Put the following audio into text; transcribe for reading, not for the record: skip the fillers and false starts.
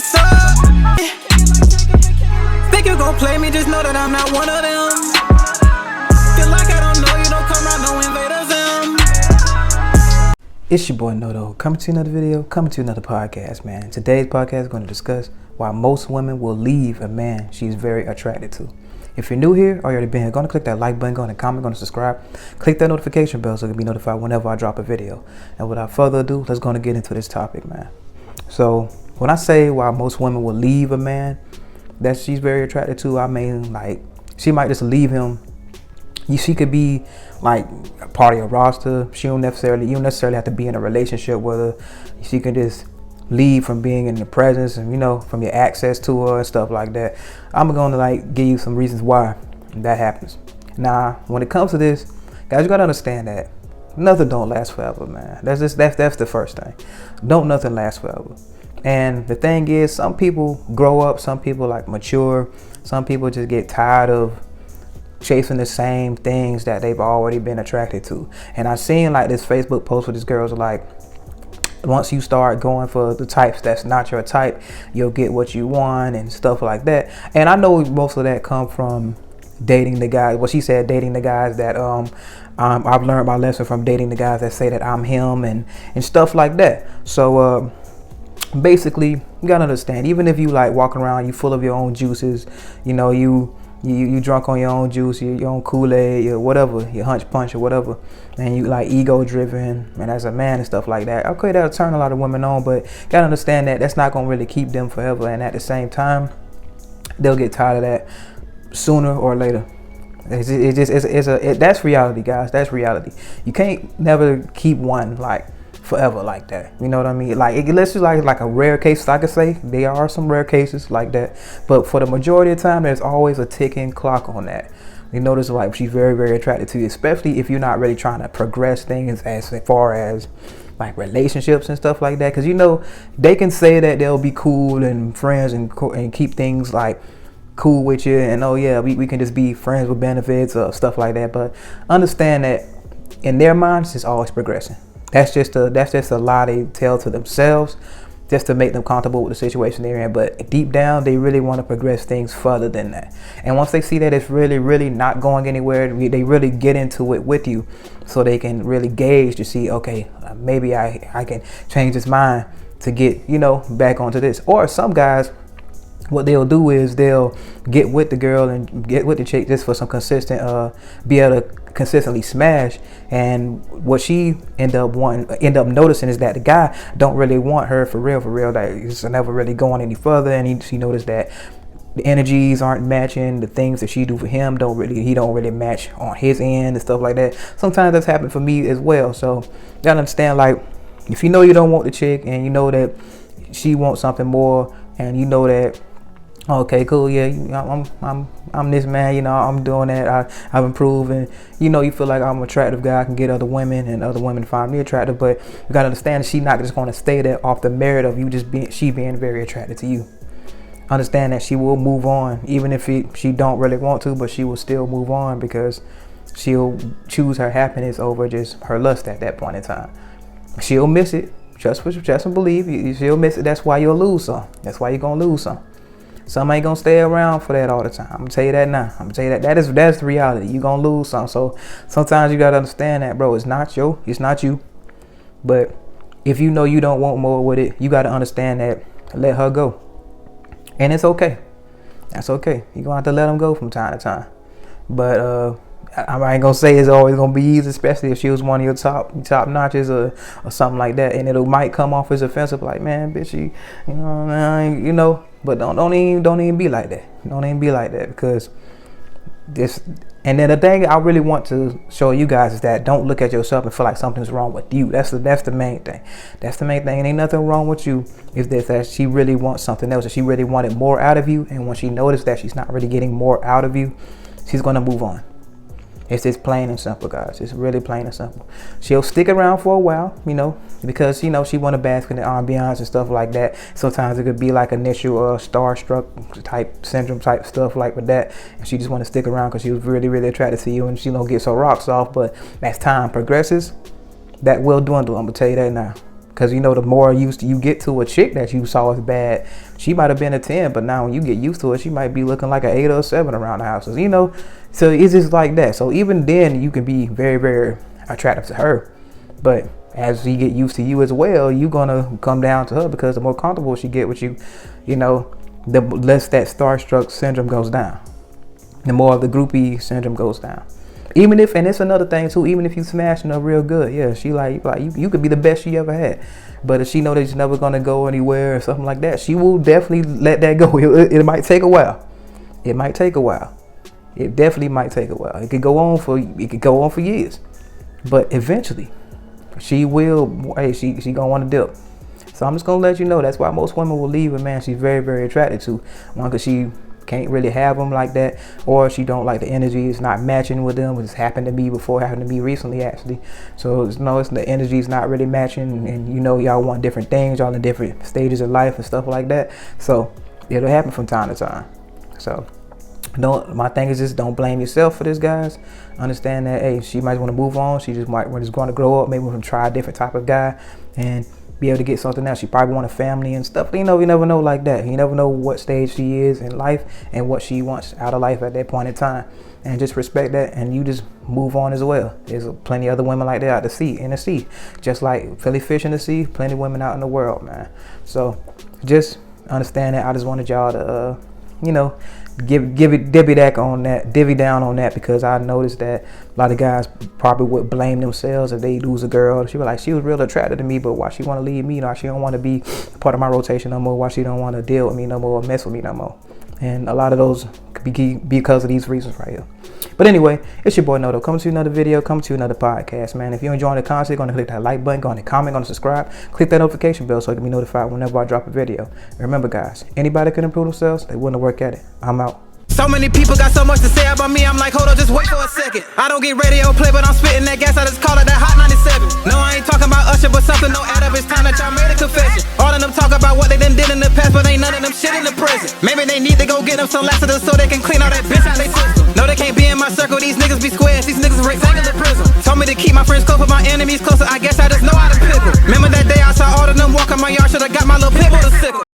what's up? Think you gon' play me, just know that I'm not one of them. Feel like I don't know you, don't come around, no invaders them. It's your boy Noto, coming to another video, coming to another podcast, man. Today's podcast is going to discuss why most women will leave a man she's very attracted to. If you're new here or you already been here, go and click that like button, go and comment, go and subscribe. Click that notification bell so you can be notified whenever I drop a video. And without further ado, let's go and get into this topic, man. So when I say why most women will leave a man that she's very attracted to, I mean, like, she might just leave him. She could be like a part of your roster. You don't necessarily have to be in a relationship with her. She can just leave from being in your presence and, you know, from your access to her and stuff like that. I'm gonna like give you some reasons why that happens. Now, when it comes to this, guys, you gotta understand that nothing don't last forever, man. That's the first thing. Don't nothing last forever. And the thing is, some people grow up, some people like mature, some people just get tired of chasing the same things that they've already been attracted to. And I seen like this Facebook post where this girl's like, once you start going for the types that's not your type, you'll get what you want and stuff like that. And I know most of that come from dating the guys. Well, she said dating the guys that I've learned my lesson from dating the guys that say that I'm him and stuff like that. So basically, you gotta understand, even if you like walking around, you full of your own juices, you know, you drunk on your own juice, your own Kool-Aid, or whatever, your hunch punch or whatever, and you like ego driven and as a man and stuff like that. Okay, that'll turn a lot of women on, but gotta understand that that's not gonna really keep them forever. And at the same time, they'll get tired of that sooner or later. That's reality, guys. That's reality. You can't never keep one like forever like that. You know what I mean? Like, let's just like a rare case, I could say there are some rare cases like that, but for the majority of the time, there's always a ticking clock on that. You notice, like, she's very, very attracted to you, especially if you're not really trying to progress things as far as like relationships and stuff like that. Because, you know, they can say that they'll be cool and friends and keep things like cool with you, and oh yeah, we can just be friends with benefits or stuff like that. But understand that in their minds, it's always progressing. That's just a lie they tell to themselves just to make them comfortable with the situation they're in. But deep down, they really want to progress things further than that. And once they see that it's really, really not going anywhere, they really get into it with you so they can really gauge to see, okay, maybe I can change his mind to get, you know, back onto this. Or some guys, what they'll do is they'll get with the girl and get with the chick just for some consistent, be able to consistently smash. And what she end up noticing is that the guy don't really want her for real. That it's never really going any further. And she noticed that the energies aren't matching. The things that she do for him he don't really match on his end and stuff like that. Sometimes that's happened for me as well. So you gotta understand, like, if you know you don't want the chick and you know that she wants something more, and you know that, okay, cool, yeah, I'm this man, you know, I'm doing that, I've improved, and you know, you feel like I'm an attractive guy, I can get other women and other women find me attractive. But you gotta understand, she's not just going to stay there off the merit of you just being very attracted to you. Understand that she will move on, even if she don't really want to, but she will still move on because she'll choose her happiness over just her lust at that point in time. She'll miss it, just and believe, she'll miss it. That's why you'll lose some. That's why you're gonna lose some. Some ain't gonna stay around for that all the time. I'm gonna tell you that now. I'm gonna tell you that's the reality. You gonna lose some. So sometimes you gotta understand that, bro. It's not you. But if you know you don't want more with it, you gotta understand that. Let her go, and it's okay. That's okay. You gonna have to let them go from time to time. But I ain't gonna say it's always gonna be easy, especially if she was one of your top notches or something like that. And it might come off as offensive, like, man, bitch, you know, man, you know. But don't even be like that. Don't even be like that, because this. And then the thing I really want to show you guys is that don't look at yourself and feel like something's wrong with you. That's the main thing. That's the main thing. And ain't nothing wrong with you. Is that she really wants something else, and she really wanted more out of you. And when she noticed that she's not really getting more out of you, she's gonna move on. It's just plain and simple, guys. It's really plain and simple. She'll stick around for a while, you know, because, you know, she want to bask in the ambiance and stuff like that. Sometimes it could be like initial starstruck type syndrome type stuff like with that. And she just want to stick around because she was really, really attracted to you, and she don't get so rocks off. But as time progresses, that will dwindle. I'm going to tell you that now. Because, you know, the more used you get to a chick that you saw as bad, she might have been a 10, but now when you get used to it, she might be looking like an 8 or a 7 around the houses, you know? So it's just like that. So even then, you can be very, very attractive to her. But as she get used to you as well, you're going to come down to her, because the more comfortable she get with you, you know, the less that starstruck syndrome goes down. The more of the groupie syndrome goes down. Even if, and it's another thing too, even if you smashing her real good, yeah, she like you could be the best she ever had. But if she know that she's never gonna go anywhere or something like that, she will definitely let that go. It might take a while. It might take a while. It definitely might take a while. It could go on for years. But eventually, she will. Hey, she gonna want to dip. So I'm just gonna let you know that's why most women will leave a man she's very, very attracted to. One, because she can't really have them like that, or she don't like the energy. It's not matching with them. It's happened to me before, happened to me recently actually. So it's the energy is not really matching, and you know y'all want different things, y'all in different stages of life and stuff like that. So it'll happen from time to time. So my thing is just don't blame yourself for this, guys. Understand that, hey, she might want to move on. She just might want to grow up, maybe want to try a different type of guy and be able to get something else. She probably want a family and stuff. You know, you never know like that. You never know what stage she is in life and what she wants out of life at that point in time. And just respect that, and you just move on as well. There's plenty of other women like that out in the sea. Just like Philly fish in the sea, plenty of women out in the world, man. So just understand that. I just wanted y'all to, you know, divvy down on that, because I noticed that a lot of guys probably would blame themselves if they lose a girl. She was like, she was real attracted to me, but why she want to leave me? Why she don't want to be part of my rotation no more? Why she don't want to deal with me no more or mess with me no more? And a lot of those could be because of these reasons right here. But anyway, it's your boy Noto. Come to another video, come to another podcast, man. If you're enjoying the content, go and click that like button, go and comment, go and subscribe, click that notification bell so you can be notified whenever I drop a video. And remember, guys, anybody can improve themselves, they wouldn't work at it. I'm out. So many people got so much to say about me, I'm like, hold on, just wait for a second. I don't get radio play, but I'm spitting that gas, I just call it that Hot 97. No, I ain't talking about Usher, but something no add up, it's time that y'all made a confession. All of them talk about what they done did in the past, but ain't none of them shit in the present. Maybe they need to go get them some laxatives so they can clean all that bitch out they system. No, they can't be in my circle, these niggas be squares, these niggas rectangular prism. Told me to keep my friends close, but my enemies closer, I guess I just know how to pick them. Remember that day I saw all of them walking my yard, should've got my little pit with a sickle.